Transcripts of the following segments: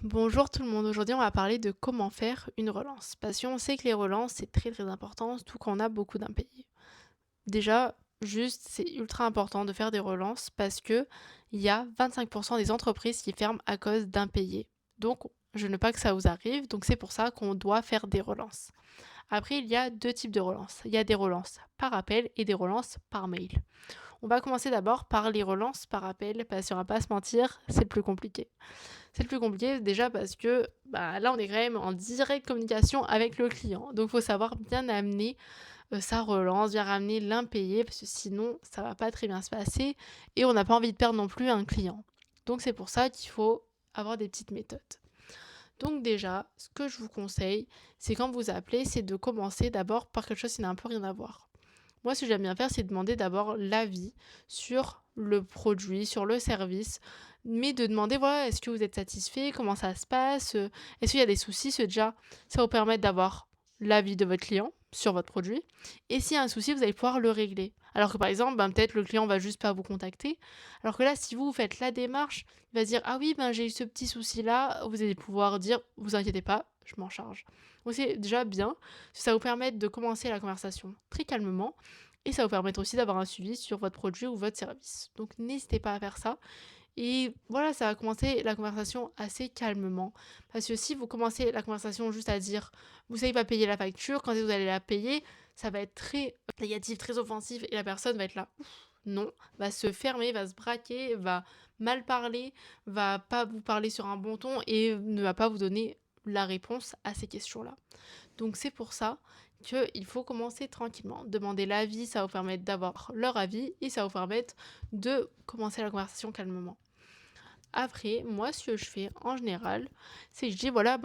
Bonjour tout le monde, aujourd'hui on va parler de comment faire une relance. Parce qu'on sait que les relances c'est très très important, surtout quand on a beaucoup d'impayés. Déjà, juste c'est ultra important de faire des relances parce que il y a 25% des entreprises qui ferment à cause d'impayés. Donc je ne veux pas que ça vous arrive, donc c'est pour ça qu'on doit faire des relances. Après, il y a deux types de relances. Il y a des relances par appel et des relances par mail. On va commencer d'abord par les relances par appel, parce qu'on va pas se mentir, c'est le plus compliqué. C'est le plus compliqué déjà parce que là, on est quand même en directe communication avec le client. Donc, il faut savoir bien amener sa relance, bien ramener l'impayé, parce que sinon, ça va pas très bien se passer et on n'a pas envie de perdre non plus un client. Donc, c'est pour ça qu'il faut avoir des petites méthodes. Donc déjà, ce que je vous conseille, c'est quand vous appelez, c'est de commencer d'abord par quelque chose qui n'a un peu rien à voir. Moi, ce que j'aime bien faire, c'est demander d'abord l'avis sur le produit, sur le service, mais de demander, voilà, est-ce que vous êtes satisfait, comment ça se passe, est-ce qu'il y a des soucis, c'est déjà, ça va vous permettre d'avoir l'avis de votre client sur votre produit, et s'il y a un souci, vous allez pouvoir le régler. Alors que par exemple, peut-être le client va juste pas vous contacter, alors que là, si vous faites la démarche, il va se dire, ah oui, j'ai eu ce petit souci-là, vous allez pouvoir dire, vous inquiétez pas, je m'en charge. Donc c'est déjà bien, ça va vous permettre de commencer la conversation très calmement, et ça va vous permettre aussi d'avoir un suivi sur votre produit ou votre service. Donc n'hésitez pas à faire ça. Et voilà, ça va commencer la conversation assez calmement. Parce que si vous commencez la conversation juste à dire vous savez pas payer la facture, quand est-ce que vous allez la payer, ça va être très négatif, très offensif, et la personne va être là, ouf, non, va se fermer, va se braquer, va mal parler, va pas vous parler sur un bon ton et ne va pas vous donner la réponse à ces questions-là. Donc c'est pour ça qu'il faut commencer tranquillement. Demander l'avis, ça va vous permettre d'avoir leur avis et ça va vous permettre de commencer la conversation calmement. Après, moi, ce que je fais en général, c'est que je dis, voilà,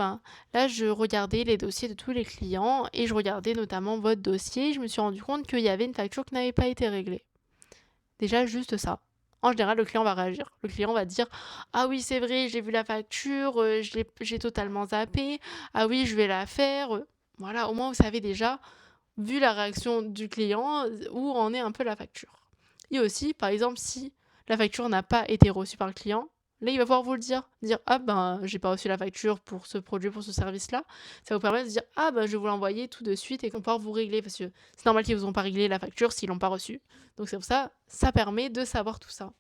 là, je regardais les dossiers de tous les clients et je regardais notamment votre dossier. Je me suis rendu compte qu'il y avait une facture qui n'avait pas été réglée. Déjà, juste ça. En général, le client va réagir. Le client va dire, ah oui, c'est vrai, j'ai vu la facture, j'ai totalement zappé. Ah oui, je vais la faire. Voilà, au moins, vous savez déjà, vu la réaction du client, où en est un peu la facture. Et aussi, par exemple, si la facture n'a pas été reçue par le client, là, il va pouvoir vous le dire ah j'ai pas reçu la facture pour ce produit, pour ce service-là. Ça vous permet de dire ah je vais vous l'envoyer tout de suite et qu'on pourra vous régler parce que c'est normal qu'ils vous ont pas réglé la facture s'ils l'ont pas reçue. Donc c'est pour ça, ça permet de savoir tout ça.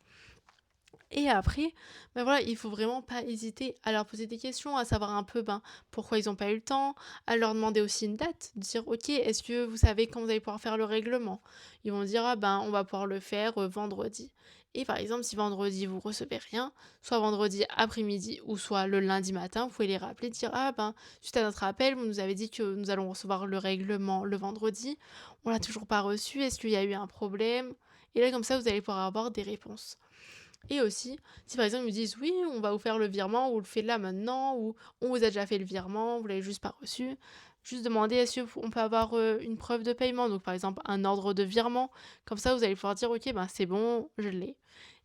Et après, voilà, il faut vraiment pas hésiter à leur poser des questions, à savoir un peu pourquoi ils n'ont pas eu le temps, à leur demander aussi une date, dire ok, est-ce que vous savez quand vous allez pouvoir faire le règlement? Ils vont dire ah on va pouvoir le faire vendredi. Et par exemple, si vendredi vous recevez rien, soit vendredi après-midi ou soit le lundi matin, vous pouvez les rappeler, dire ah suite à notre appel, vous nous avez dit que nous allons recevoir le règlement le vendredi, on l'a toujours pas reçu, est-ce qu'il y a eu un problème? Et là comme ça, vous allez pouvoir avoir des réponses. Et aussi, si par exemple ils me disent oui, on va vous faire le virement, ou le fait là maintenant, ou on vous a déjà fait le virement, vous l'avez juste pas reçu, juste demander est-ce qu'on peut avoir une preuve de paiement, donc par exemple un ordre de virement, comme ça vous allez pouvoir dire ok c'est bon, je l'ai.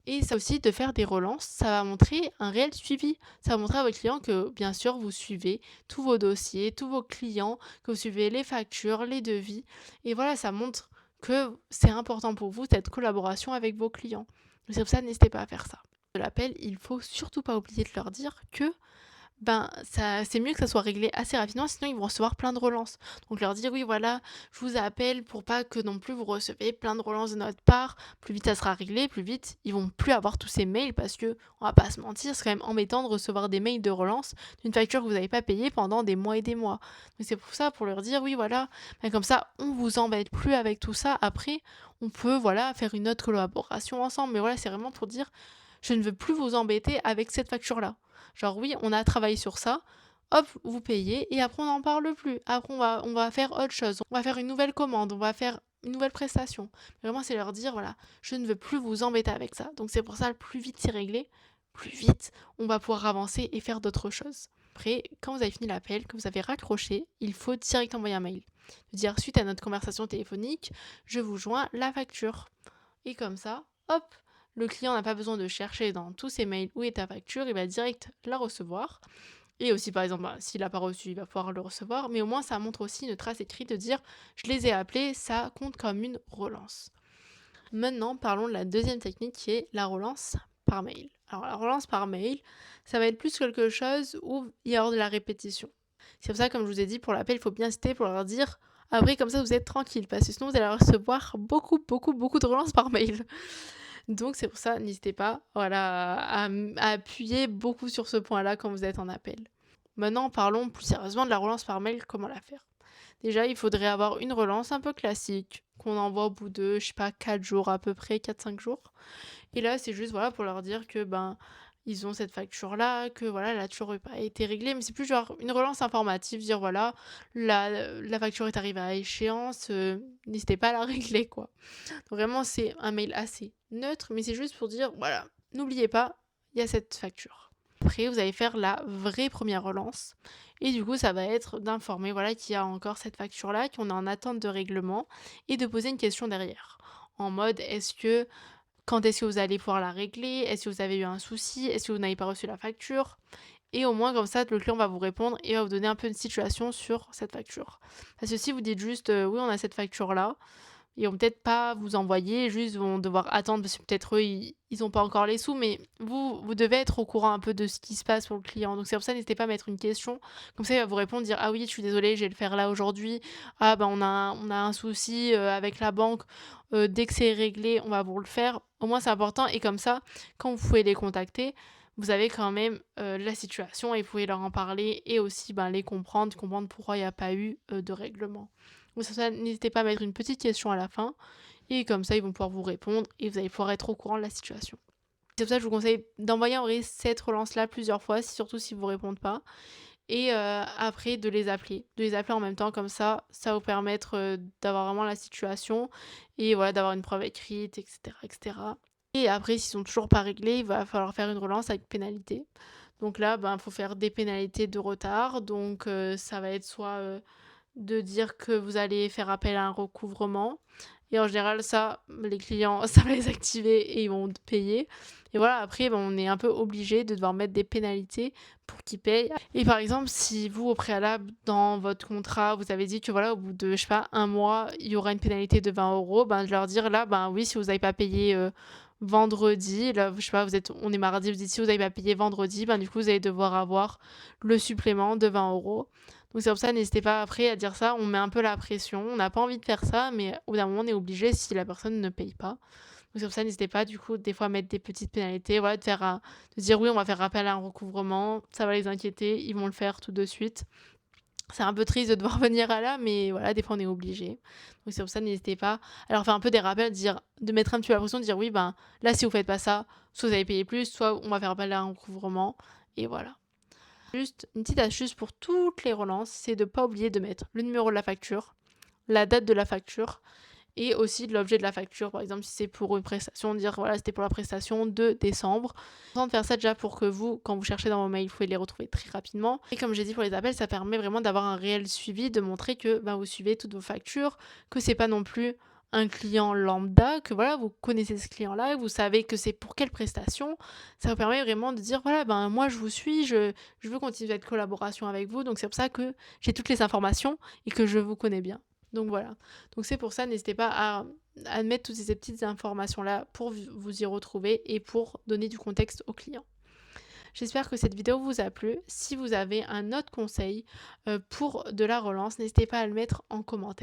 Et ça aussi de faire des relances, ça va montrer un réel suivi. Ça va montrer à votre client que bien sûr vous suivez tous vos dossiers, tous vos clients, que vous suivez les factures, les devis. Et voilà, ça montre que c'est important pour vous cette collaboration avec vos clients. C'est pour ça, n'hésitez pas à faire ça. De l'appel, il faut surtout pas oublier de leur dire que ça, c'est mieux que ça soit réglé assez rapidement, sinon ils vont recevoir plein de relances. Donc leur dire oui voilà, je vous appelle pour pas que non plus vous recevez plein de relances de notre part. Plus vite ça sera réglé, plus vite ils vont plus avoir tous ces mails parce que on va pas se mentir, c'est quand même embêtant de recevoir des mails de relance d'une facture que vous n'avez pas payée pendant des mois et des mois. Donc c'est pour ça, pour leur dire oui voilà, comme ça on vous embête plus avec tout ça. Après on peut voilà faire une autre collaboration ensemble, mais voilà c'est vraiment pour dire je ne veux plus vous embêter avec cette facture là. Genre oui, on a travaillé sur ça, hop, vous payez et après on n'en parle plus. Après on va faire autre chose, on va faire une nouvelle commande, on va faire une nouvelle prestation. Mais vraiment c'est leur dire voilà, je ne veux plus vous embêter avec ça. Donc c'est pour ça, le plus vite c'est réglé, plus vite on va pouvoir avancer et faire d'autres choses. Après, quand vous avez fini l'appel, que vous avez raccroché, il faut directement envoyer un mail. Dire suite à notre conversation téléphonique, je vous joins la facture. Et comme ça, hop, le client n'a pas besoin de chercher dans tous ses mails où est ta facture, il va direct la recevoir. Et aussi, par exemple, s'il n'a pas reçu, il va pouvoir le recevoir. Mais au moins, ça montre aussi une trace écrite de dire je les ai appelés, ça compte comme une relance. Maintenant, parlons de la deuxième technique qui est la relance par mail. Alors la relance par mail, ça va être plus quelque chose où il y a de la répétition. C'est pour ça, comme je vous ai dit, pour l'appel, il faut bien citer pour leur dire. Après, comme ça, vous êtes tranquille, parce que sinon, vous allez recevoir beaucoup, beaucoup, beaucoup de relances par mail. Donc, c'est pour ça, n'hésitez pas, voilà, à appuyer beaucoup sur ce point-là quand vous êtes en appel. Maintenant, parlons plus sérieusement de la relance par mail, comment la faire. Déjà, il faudrait avoir une relance un peu classique, qu'on envoie au bout de, je sais pas, 4 jours à peu près, 4-5 jours. Et là, c'est juste voilà pour leur dire que ils ont cette facture-là, que voilà, elle a toujours pas été réglée, mais c'est plus genre une relance informative, dire voilà, la facture est arrivée à échéance, n'hésitez pas à la régler, quoi. Donc vraiment, c'est un mail assez neutre, mais c'est juste pour dire voilà, n'oubliez pas, il y a cette facture. Après, vous allez faire la vraie première relance. Et du coup, ça va être d'informer voilà, qu'il y a encore cette facture-là, qu'on est en attente de règlement, et de poser une question derrière. En mode, quand est-ce que vous allez pouvoir la régler? Est-ce que vous avez eu un souci? Est-ce que vous n'avez pas reçu la facture? Et au moins, comme ça, le client va vous répondre et va vous donner un peu une situation sur cette facture. Parce que si vous dites juste, oui, on a cette facture-là, ils vont peut-être pas vous envoyer, juste vont devoir attendre parce que peut-être eux, ils ont pas encore les sous, mais vous devez être au courant un peu de ce qui se passe pour le client. Donc c'est pour ça, n'hésitez pas à mettre une question. Comme ça, il va vous répondre, dire, ah oui, je suis désolée, je vais le faire là aujourd'hui. Ah on a un souci avec la banque. Dès que c'est réglé, on va vous le faire. Au moins, c'est important. Et comme ça, quand vous pouvez les contacter, vous avez quand même la situation et vous pouvez leur en parler et aussi les comprendre pourquoi il n'y a pas eu de règlement. Donc ça, n'hésitez pas à mettre une petite question à la fin et comme ça, ils vont pouvoir vous répondre et vous allez pouvoir être au courant de la situation. C'est pour ça que je vous conseille d'envoyer en vrai cette relance-là plusieurs fois, surtout si vous ne répondent pas. Et après, de les appeler. De les appeler en même temps, comme ça va vous permettre d'avoir vraiment la situation et voilà, d'avoir une preuve écrite, etc., etc. Et après, s'ils sont toujours pas réglés, il va falloir faire une relance avec pénalité. Donc là, il faut faire des pénalités de retard. Donc ça va être soit de dire que vous allez faire appel à un recouvrement. Et en général, ça, les clients, ça va les activer et ils vont payer. Et voilà, après, on est un peu obligé de devoir mettre des pénalités pour qu'ils payent. Et par exemple, si vous, au préalable, dans votre contrat, vous avez dit que voilà, au bout de, je sais pas, un mois, il y aura une pénalité de 20 euros, de leur dire là, oui, si vous n'avez pas payé vendredi, là, je sais pas, on est mardi, vous dites si vous n'avez pas payé vendredi, du coup, vous allez devoir avoir le supplément de 20 euros. Donc c'est pour ça, n'hésitez pas après à dire ça, on met un peu la pression, on n'a pas envie de faire ça, mais au bout d'un moment, on est obligé si la personne ne paye pas. Donc c'est pour ça, n'hésitez pas du coup des fois à mettre des petites pénalités, voilà, de dire oui, on va faire appel à un recouvrement, ça va les inquiéter, ils vont le faire tout de suite. C'est un peu triste de devoir venir à là, mais voilà, des fois on est obligé. Donc c'est pour ça, n'hésitez pas à leur faire un peu des rappels, de mettre un petit peu la pression, de dire oui, là si vous faites pas ça, soit vous allez payer plus, soit on va faire appel à un recouvrement, et voilà. Juste une petite astuce pour toutes les relances, c'est de ne pas oublier de mettre le numéro de la facture, la date de la facture et aussi de l'objet de la facture. Par exemple, si c'est pour une prestation, dire voilà, c'était pour la prestation de décembre. Important de faire ça déjà pour que vous, quand vous cherchez dans vos mails, vous pouvez les retrouver très rapidement. Et comme j'ai dit pour les appels, ça permet vraiment d'avoir un réel suivi, de montrer que vous suivez toutes vos factures, que c'est pas non plus un client lambda, que voilà, vous connaissez ce client-là, vous savez que c'est pour quelle prestation. Ça vous permet vraiment de dire voilà, moi je vous suis, je veux continuer cette collaboration avec vous, donc c'est pour ça que j'ai toutes les informations et que je vous connais bien. Donc voilà. Donc c'est pour ça, n'hésitez pas à mettre toutes ces petites informations-là pour vous y retrouver et pour donner du contexte au client. J'espère que cette vidéo vous a plu. Si vous avez un autre conseil pour de la relance, n'hésitez pas à le mettre en commentaire.